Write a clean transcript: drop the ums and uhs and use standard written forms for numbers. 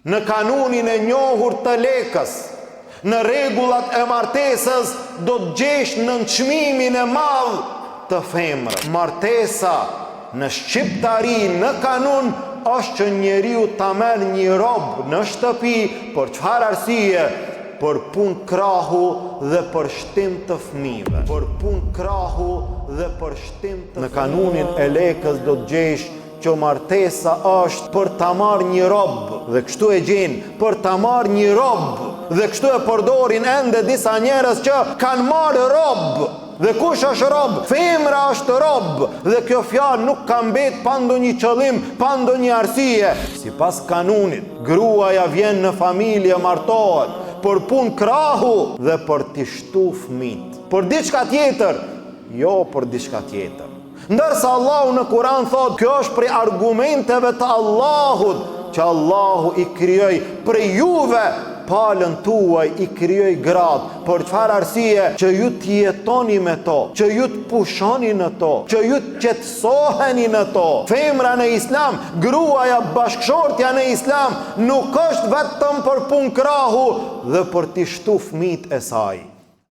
Në kanunin e njohur të lekës, në rregullat e martesës, do të gjesh nënçmimin e madh të femrës. Martesa në shqiptari, në kanun, është që njeriu ta merr një rob në shtëpi, për çfarë arsye? Për punë krahu dhe për shtim të fëmijëve. Për punë krahu dhe për shtim të fëmijëve. Në kanunin e lekës do të gjesh që martesa është për ta marrë një rob, dhe kështu e gjenë, për ta marrë një rob, dhe kështu e përdorin ende disa njerëz që kanë marrë rob. Dhe kush është rob? Femra është rob, dhe kjo fjalë nuk ka mbet pa ndonjë qëllim, pa ndonjë arsye. Sipas kanunit, gruaja vjen në familje, martohet për punë krahu dhe për t'i shtu fëmijët. Për diçka tjetër, jo për diçka tjetër. Ndërsa Allahu në Kur'an thot, kjo është prej argumenteve të Allahut, që Allahu i krijoi prej juve palën tuaj, i krijoi gratë. Për çfarë arsye? Që ju të jetoni me to, që ju të pushoni në to, që ju të qetësoheni në to. Femra në Islam, gruaja, bashkëshortja në Islam, nuk është vetëm për punë krahu dhe për t'i shtu fëmijët e saj.